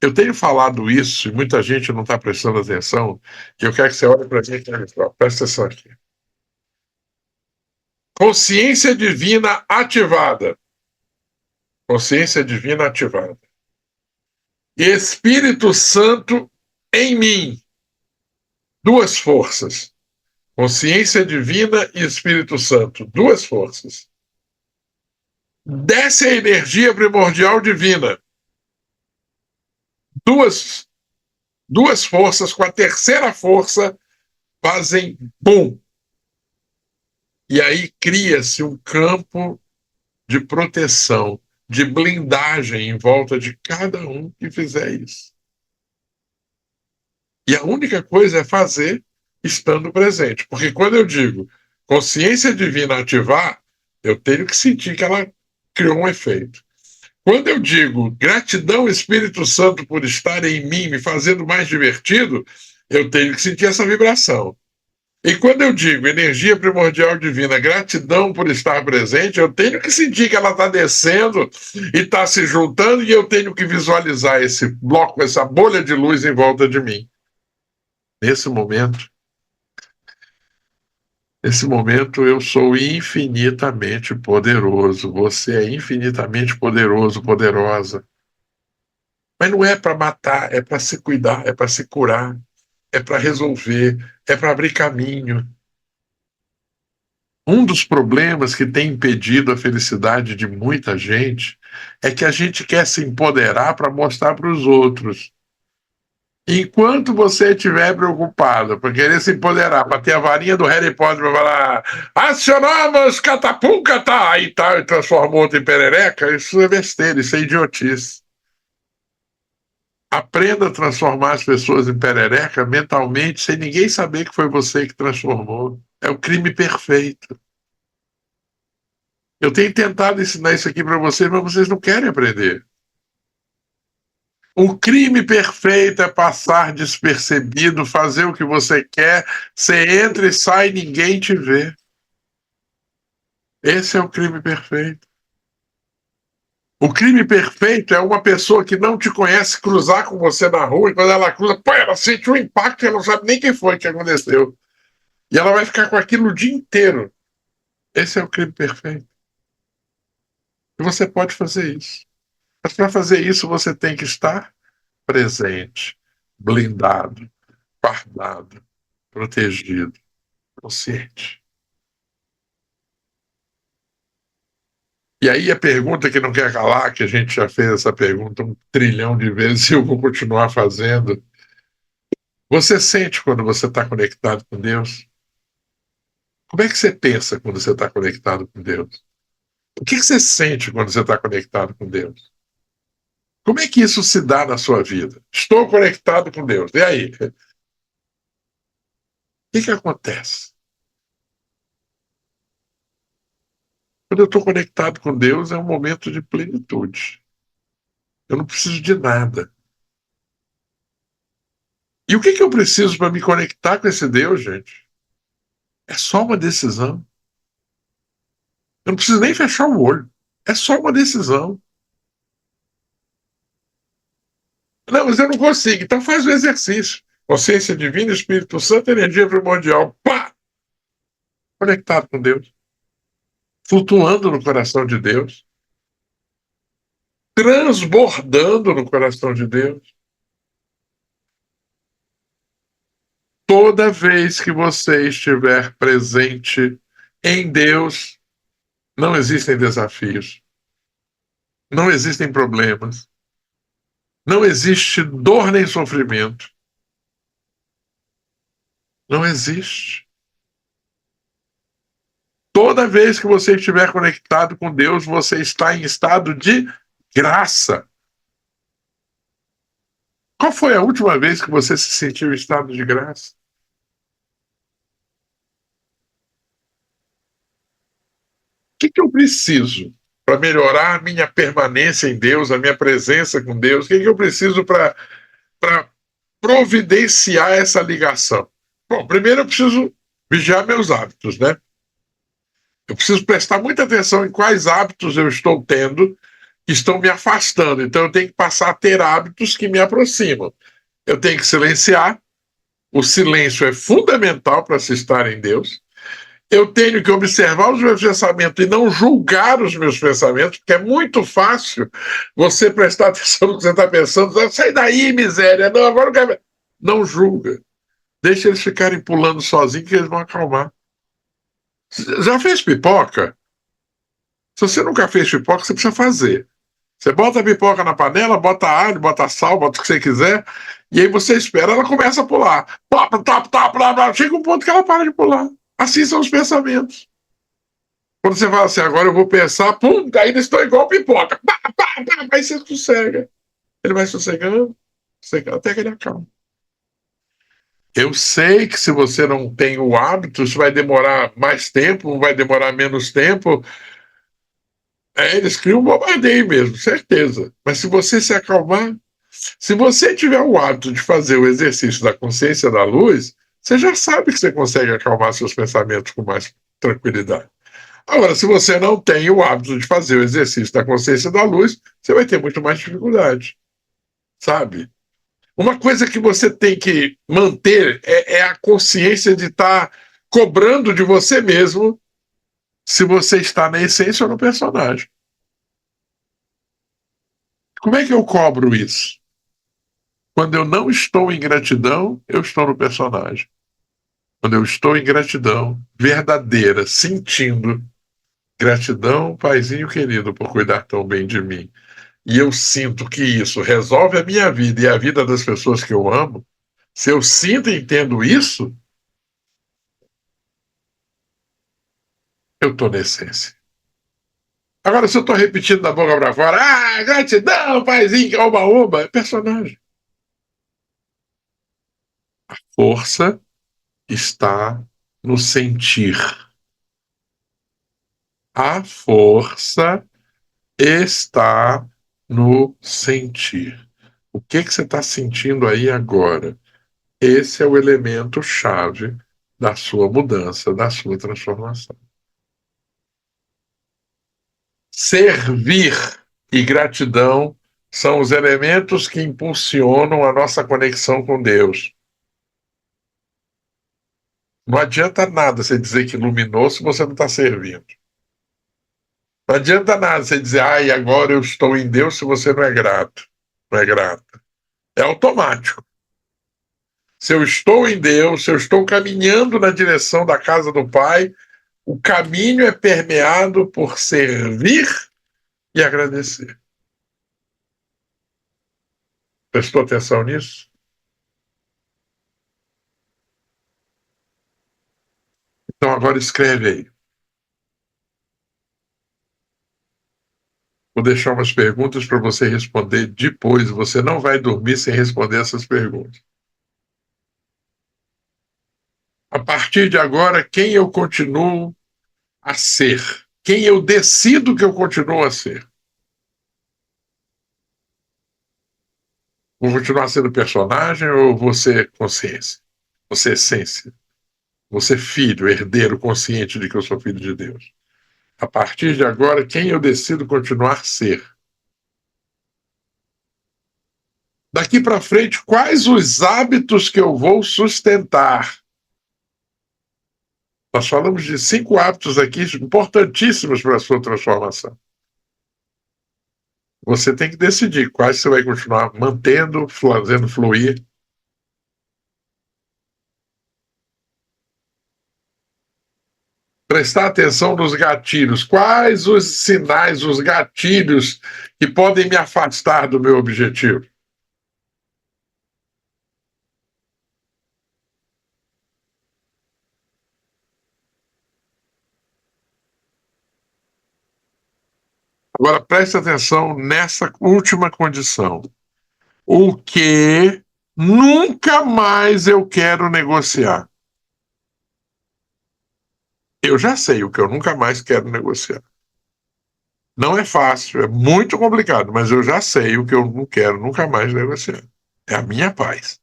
Eu tenho falado isso e muita gente não está prestando atenção, e eu quero que você olhe para a gente. Presta atenção aqui. Consciência divina ativada. Consciência divina ativada. e Espírito Santo em mim. Duas forças. Consciência divina e Espírito Santo. Duas forças. Desce a energia primordial divina. Duas forças com a terceira força fazem bum. E aí cria-se um campo de proteção, de blindagem em volta de cada um que fizer isso. E a única coisa é fazer estando presente. Porque quando eu digo consciência divina ativar, eu tenho que sentir que ela criou um efeito. Quando eu digo gratidão Espírito Santo por estar em mim, me fazendo mais divertido, eu tenho que sentir essa vibração. E quando eu digo energia primordial divina, gratidão por estar presente, eu tenho que sentir que ela está descendo e está se juntando, e eu tenho que visualizar esse bloco, essa bolha de luz em volta de mim. Nesse momento eu sou infinitamente poderoso. Você é infinitamente poderoso, poderosa. Mas não é para matar, é para se cuidar, é para se curar, é para resolver, é para abrir caminho. Um dos problemas que tem impedido a felicidade de muita gente é que a gente quer se empoderar para mostrar para os outros. Enquanto você estiver preocupado por querer se empoderar, para ter a varinha do Harry Potter para falar acionamos catapulcata e tal, e transformou outro em perereca, isso é besteira, isso é idiotice. Aprenda a transformar as pessoas em perereca mentalmente, sem ninguém saber que foi você que transformou. É o crime perfeito. Eu tenho tentado ensinar isso aqui para vocês, mas vocês não querem aprender. O crime perfeito é passar despercebido, fazer o que você quer, você entra e sai, ninguém te vê. Esse é o crime perfeito. O crime perfeito é uma pessoa que não te conhece cruzar com você na rua, e quando ela cruza, pô, ela sente um impacto e ela não sabe nem quem foi que aconteceu. E ela vai ficar com aquilo o dia inteiro. Esse é o crime perfeito. E você pode fazer isso. Mas para fazer isso, você tem que estar presente, blindado, guardado, protegido, consciente. E aí a pergunta que não quer calar, que a gente já fez essa pergunta 1 trilhão de vezes e eu vou continuar fazendo. Você sente quando você está conectado com Deus? Como é que você pensa quando você está conectado com Deus? O que você sente quando você está conectado com Deus? Como é que isso se dá na sua vida? Estou conectado com Deus. E aí? O que acontece? Quando eu estou conectado com Deus, é um momento de plenitude. Eu não preciso de nada. E o que eu preciso para me conectar com esse Deus, gente? É só uma decisão. Eu não preciso nem fechar o olho. É só uma decisão. Não, mas eu não consigo. Então faz o exercício. Consciência divina, Espírito Santo, energia primordial. Pá! Conectado com Deus. Flutuando no coração de Deus. Transbordando no coração de Deus. Toda vez que você estiver presente em Deus, não existem desafios. Não existem problemas. Não existe dor nem sofrimento. Não existe. Toda vez que você estiver conectado com Deus, você está em estado de graça. Qual foi a última vez que você se sentiu em estado de graça? O que eu preciso para melhorar a minha permanência em Deus, a minha presença com Deus? O que eu preciso para providenciar essa ligação? Bom, primeiro eu preciso vigiar meus hábitos, né? Eu preciso prestar muita atenção em quais hábitos eu estou tendo que estão me afastando. Então eu tenho que passar a ter hábitos que me aproximam. Eu tenho que silenciar. O silêncio é fundamental para se estar em Deus. Eu tenho que observar os meus pensamentos e não julgar os meus pensamentos, porque é muito fácil você prestar atenção no que você está pensando. Sai daí, miséria. Não, agora não quero. Não julga. Deixa eles ficarem pulando sozinhos que eles vão acalmar. Já fez pipoca? Se você nunca fez pipoca, você precisa fazer. Você bota a pipoca na panela, bota alho, bota sal, bota o que você quiser, e aí você espera, ela começa a pular. Top, top, top, blá, blá. Chega um ponto que ela para de pular. Assim são os pensamentos. Quando você fala assim, agora eu vou pensar, pum, ainda estou igual pipoca. Pá, pá, pá, aí você sossega. Ele vai sossegando, sossegando até que ele acalma. Eu sei que se você não tem o hábito, isso vai demorar mais tempo, vai demorar menos tempo. Eles criam um bombardeio mesmo, certeza. Mas se você se acalmar, se você tiver o hábito de fazer o exercício da consciência da luz, você já sabe que você consegue acalmar seus pensamentos com mais tranquilidade. Agora, se você não tem o hábito de fazer o exercício da consciência da luz, você vai ter muito mais dificuldade, sabe? Uma coisa que você tem que manter é a consciência de estar cobrando de você mesmo se você está na essência ou no personagem. Como é que eu cobro isso? Quando eu não estou em gratidão, eu estou no personagem. Quando eu estou em gratidão verdadeira, sentindo gratidão, paizinho querido, por cuidar tão bem de mim, e eu sinto que isso resolve a minha vida e a vida das pessoas que eu amo, se eu sinto e entendo isso, eu estou na essência. Agora, se eu estou repetindo da boca para fora, gratidão, paizinho, oba-oba, é personagem. A força está no sentir. A força está no sentir. O que você está sentindo aí agora? Esse é o elemento chave da sua mudança, da sua transformação. Servir e gratidão são os elementos que impulsionam a nossa conexão com Deus. Não adianta nada você dizer que iluminou se você não está servindo. Não adianta nada você dizer, ai, agora eu estou em Deus se você não é grato. Não é grata. É automático. Se eu estou em Deus, se eu estou caminhando na direção da casa do Pai, o caminho é permeado por servir e agradecer. Prestou atenção nisso? Então agora escreve aí. Vou deixar umas perguntas para você responder depois. Você não vai dormir sem responder essas perguntas. A partir de agora, quem eu continuo a ser? Quem eu decido que eu continuo a ser? Vou continuar sendo personagem ou vou ser consciência? Vou ser essência? Vou ser filho, herdeiro, consciente de que eu sou filho de Deus? A partir de agora, quem eu decido continuar a ser? Daqui para frente, quais os hábitos que eu vou sustentar? Nós falamos de 5 hábitos aqui importantíssimos para a sua transformação. Você tem que decidir quais você vai continuar mantendo, fazendo fluir. Prestar atenção nos gatilhos. Quais os sinais, os gatilhos que podem me afastar do meu objetivo? Agora preste atenção nessa última condição. O que nunca mais eu quero negociar? Eu já sei o que eu nunca mais quero negociar. Não é fácil, é muito complicado, mas eu já sei o que eu não quero nunca mais negociar. É a minha paz.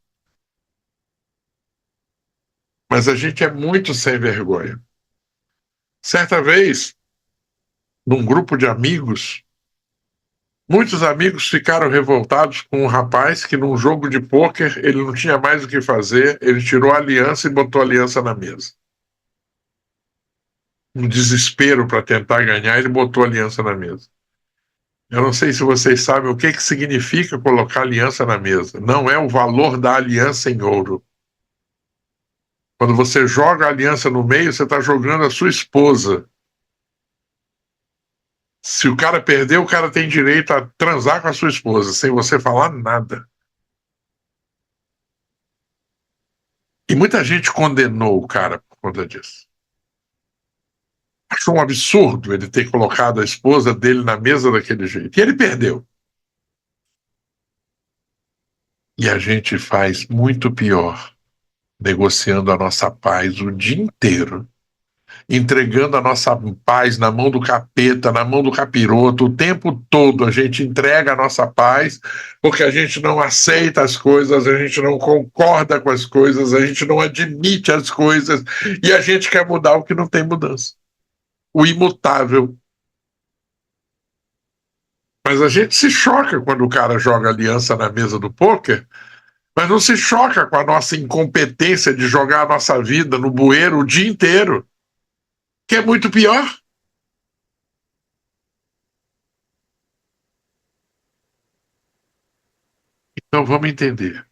Mas a gente é muito sem vergonha. Certa vez, num grupo de amigos, muitos amigos ficaram revoltados com um rapaz que, num jogo de pôquer, ele não tinha mais o que fazer, ele tirou a aliança e botou a aliança na mesa. no desespero para tentar ganhar, ele botou a aliança na mesa. Eu não sei se vocês sabem o que significa colocar aliança na mesa. Não é o valor da aliança em ouro. Quando você joga a aliança no meio, você está jogando a sua esposa. Se o cara perder, o cara tem direito a transar com a sua esposa, sem você falar nada. E muita gente condenou o cara por conta disso. Achou um absurdo ele ter colocado a esposa dele na mesa daquele jeito. E ele perdeu. E a gente faz muito pior, negociando a nossa paz o dia inteiro, entregando a nossa paz na mão do capeta, na mão do capiroto, o tempo todo a gente entrega a nossa paz, porque a gente não aceita as coisas, a gente não concorda com as coisas, a gente não admite as coisas, e a gente quer mudar o que não tem mudança. O imutável. Mas a gente se choca quando o cara joga aliança na mesa do pôquer, mas não se choca com a nossa incompetência de jogar a nossa vida no bueiro o dia inteiro, que é muito pior. Então vamos entender.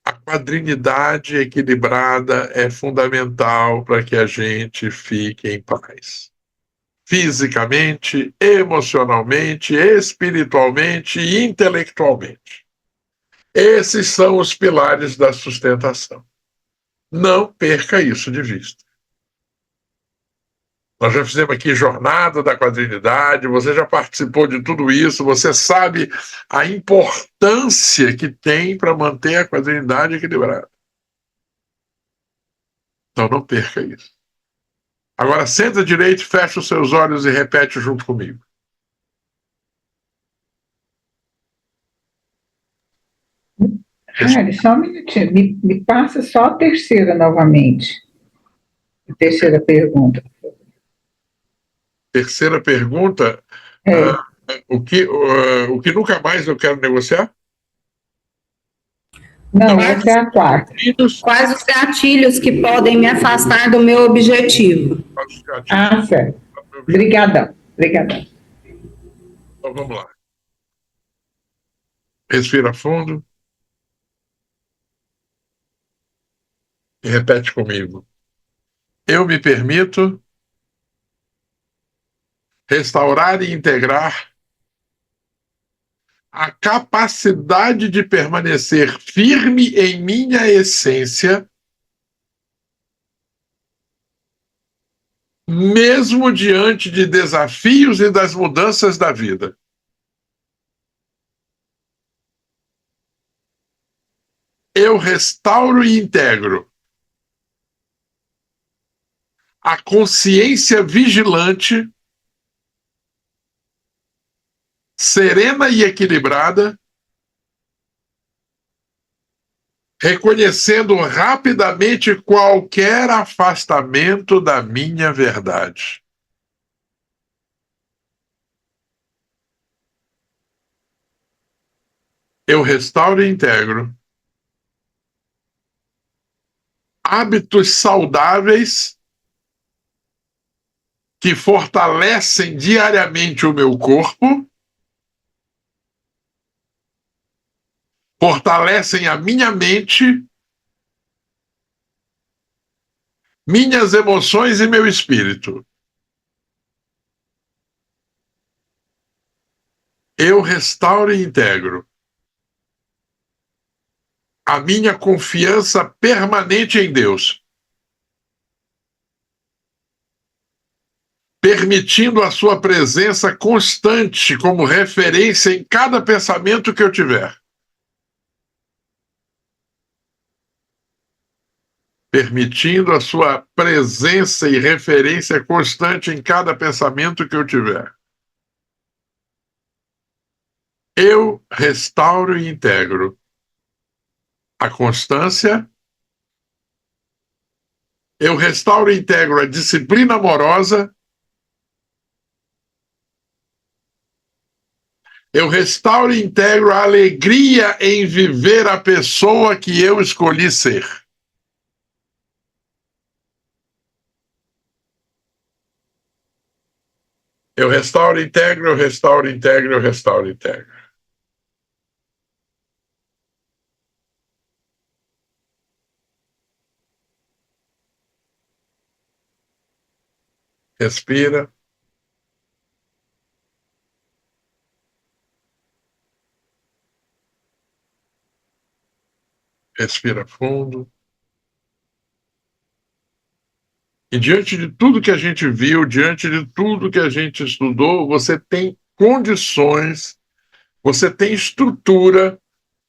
A quadrinidade equilibrada é fundamental para que a gente fique em paz. Fisicamente, emocionalmente, espiritualmente e intelectualmente. Esses são os pilares da sustentação. Não perca isso de vista. Nós já fizemos aqui Jornada da Quadrinidade, você já participou de tudo isso, você sabe a importância que tem para manter a quadrinidade equilibrada. Então não perca isso. Agora senta direito, fecha os seus olhos e repete junto comigo. Harry, só um minutinho. Me passa só a terceira novamente. A terceira pergunta. Terceira pergunta. O que nunca mais eu quero negociar? Não, essa é a quarta. Quais os gatilhos que podem me afastar do meu objetivo? Ah, certo. Obrigadão. Então vamos lá. Respira fundo. E repete comigo. Eu me permito restaurar e integrar a capacidade de permanecer firme em minha essência, mesmo diante de desafios e das mudanças da vida. Eu restauro e integro a consciência vigilante, serena e equilibrada, reconhecendo rapidamente qualquer afastamento da minha verdade. Eu restauro e integro hábitos saudáveis que fortalecem diariamente o meu corpo, fortalecem a minha mente, minhas emoções e meu espírito. Eu restauro e integro a minha confiança permanente em Deus, permitindo a sua presença constante como referência em cada pensamento que eu tiver. Permitindo a sua presença e referência constante em cada pensamento que eu tiver. Eu restauro e integro a constância, eu restauro e integro a disciplina amorosa, eu restauro e integro a alegria em viver a pessoa que eu escolhi ser. Eu restauro, integro, eu restauro, integro, eu restauro, integro. Respira. Respira fundo. E diante de tudo que a gente viu, diante de tudo que a gente estudou, você tem condições, você tem estrutura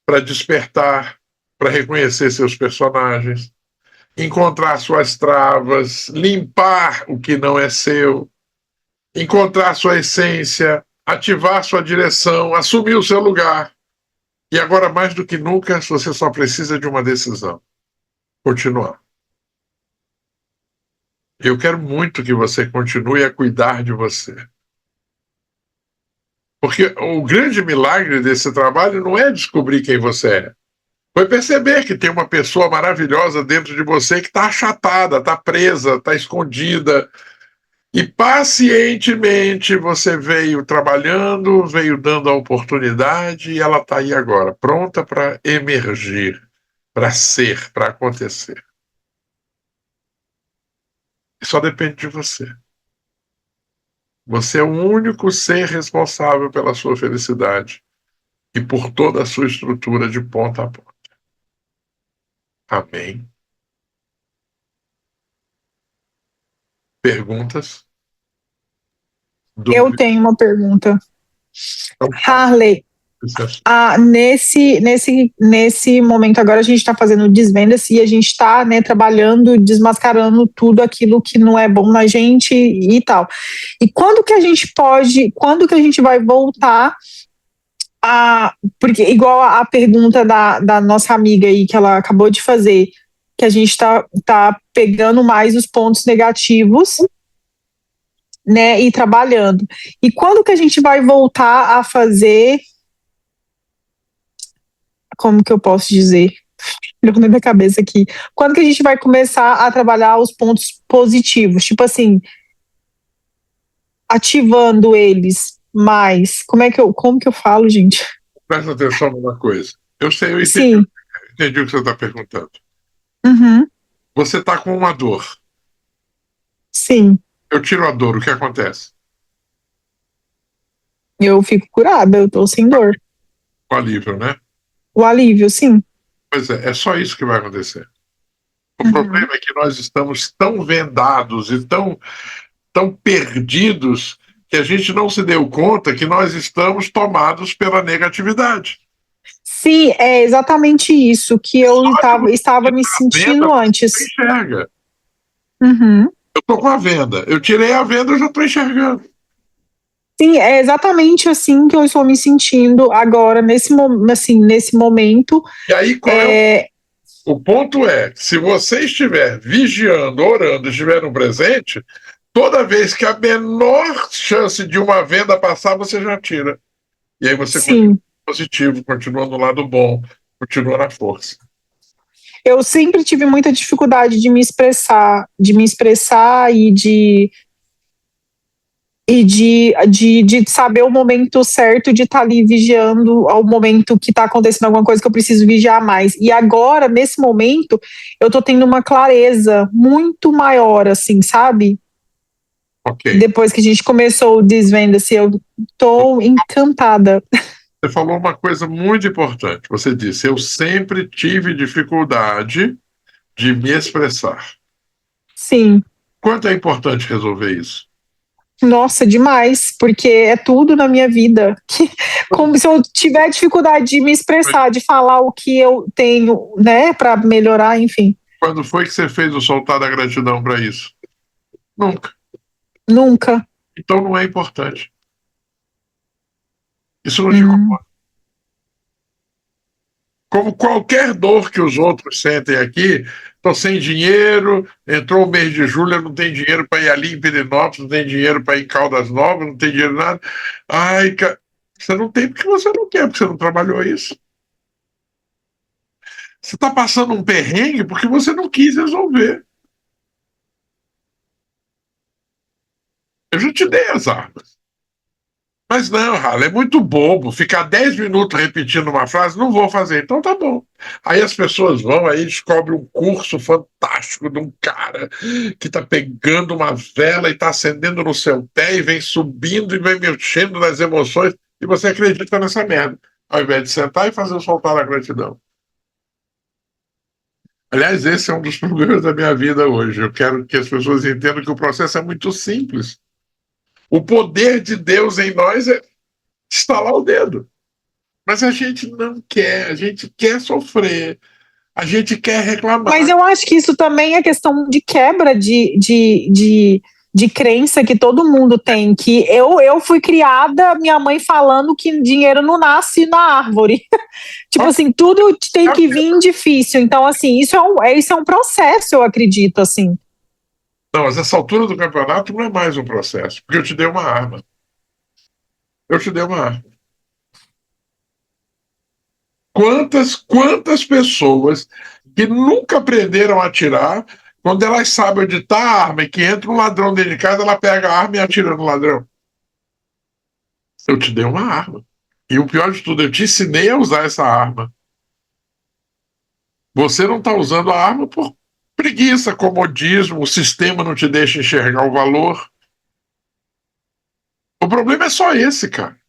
para despertar, para reconhecer seus personagens, encontrar suas travas, limpar o que não é seu, encontrar sua essência, ativar sua direção, assumir o seu lugar. E agora, mais do que nunca, você só precisa de uma decisão: continuar. Eu quero muito que você continue a cuidar de você. Porque o grande milagre desse trabalho não é descobrir quem você é. Foi perceber que tem uma pessoa maravilhosa dentro de você que está achatada, está presa, está escondida. E pacientemente você veio trabalhando, veio dando a oportunidade e ela está aí agora, pronta para emergir, para ser, para acontecer. E só depende de você. Você é o único ser responsável pela sua felicidade e por toda a sua estrutura de ponta a ponta. Amém. Perguntas? Eu tenho uma pergunta. Então, Harley, nesse momento agora a gente está fazendo desvendas e a gente está, né, trabalhando, desmascarando tudo aquilo que não é bom na gente e tal. E quando que a gente vai voltar porque igual a pergunta da nossa amiga aí que ela acabou de fazer, que a gente tá pegando mais os pontos negativos, né, e trabalhando. E quando que a gente vai voltar a fazer, como que eu posso dizer? Deu na minha cabeça aqui. Quando que a gente vai começar a trabalhar os pontos positivos? Tipo assim, ativando eles mais. Como que eu falo, gente? Presta atenção numa coisa. Eu entendi, Sim. entendi o que você está perguntando. Uhum. Você está com uma dor. Sim. Eu tiro a dor, o que acontece? Eu fico curada, eu tô sem dor. O alívio, né? O alívio, sim. Pois é só isso que vai acontecer. O problema é que nós estamos tão vendados e tão perdidos que a gente não se deu conta que nós estamos tomados pela negatividade. Sim, é exatamente isso que eu estava me sentindo antes. Você enxerga. Uhum. Eu tô com a venda. Eu tirei a venda, eu já tô enxergando. Sim, é exatamente assim que eu estou me sentindo agora, nesse momento. E aí, o ponto é, se você estiver vigiando, orando, estiver no presente, toda vez que a menor chance de uma venda passar, você já tira. E aí você continua positivo, continua no lado bom, continua na força. Eu sempre tive muita dificuldade de me expressar e de saber o momento certo de estar ali vigiando ao momento que está acontecendo alguma coisa que eu preciso vigiar mais. E agora, nesse momento, eu estou tendo uma clareza muito maior, assim, sabe? Ok. Depois que a gente começou o Desvenda-se, eu estou encantada. Você falou uma coisa muito importante. Você disse, eu sempre tive dificuldade de me expressar. Sim. Quanto é importante resolver isso? Nossa, demais, porque é tudo na minha vida. Como se eu tiver dificuldade de me expressar, de falar o que eu tenho, né, para melhorar, enfim. Quando foi que você fez o soltar da gratidão para isso? Nunca. Nunca. Então não é importante. Isso não te incomoda. Como qualquer dor que os outros sentem aqui, estou sem dinheiro, entrou o mês de julho, eu não tenho dinheiro para ir ali em Pirenópolis, não tenho dinheiro para ir em Caldas Novas, não tenho dinheiro nada. Ai, você não tem porque você não quer, porque você não trabalhou isso. Você está passando um perrengue porque você não quis resolver. Eu já te dei as armas. Mas não, Rala, é muito bobo ficar 10 minutos repetindo uma frase, não vou fazer, então tá bom. Aí as pessoas vão, aí descobrem um curso fantástico de um cara que tá pegando uma vela e tá acendendo no seu pé e vem subindo e vem mexendo nas emoções, e você acredita nessa merda, ao invés de sentar e fazer o soltar a gratidão. Aliás, esse é um dos problemas da minha vida hoje. Eu quero que as pessoas entendam que o processo é muito simples. O poder de Deus em nós é estalar o dedo. Mas a gente não quer, a gente quer sofrer, a gente quer reclamar. Mas eu acho que isso também é questão de quebra de crença que todo mundo tem, que eu fui criada, minha mãe falando que dinheiro não nasce na árvore. Tipo assim, tudo tem que vir difícil. Então, assim, isso é um processo, eu acredito, assim. Não, mas essa altura do campeonato não é mais um processo, porque eu te dei uma arma. Eu te dei uma arma. Quantas pessoas que nunca aprenderam a atirar, quando elas sabem onde está a arma e que entra um ladrão dentro de casa, ela pega a arma e atira no ladrão. Eu te dei uma arma. E o pior de tudo, eu te ensinei a usar essa arma. Você não está usando a arma por preguiça, comodismo, o sistema não te deixa enxergar o valor. O problema é só esse, cara.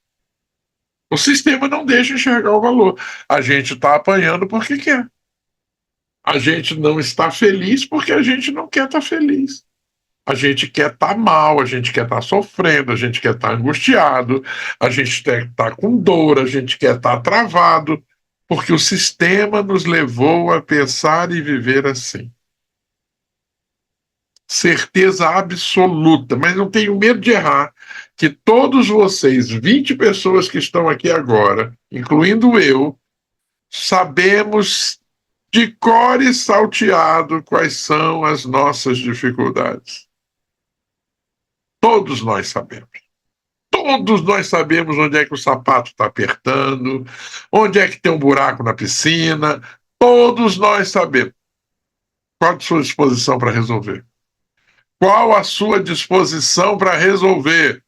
O sistema não deixa enxergar o valor. A gente está apanhando porque quer. A gente não está feliz porque a gente não quer estar feliz. A gente quer estar mal, a gente quer estar sofrendo, a gente quer estar angustiado, a gente quer estar com dor, a gente quer estar travado, porque o sistema nos levou a pensar e viver assim. Certeza absoluta, mas não tenho medo de errar, que todos vocês, 20 pessoas que estão aqui agora, incluindo eu, sabemos de cor e salteado quais são as nossas dificuldades. Todos nós sabemos. Todos nós sabemos onde é que o sapato está apertando, onde é que tem um buraco na piscina. Todos nós sabemos. Qual a sua disposição para resolver? Qual a sua disposição para resolver?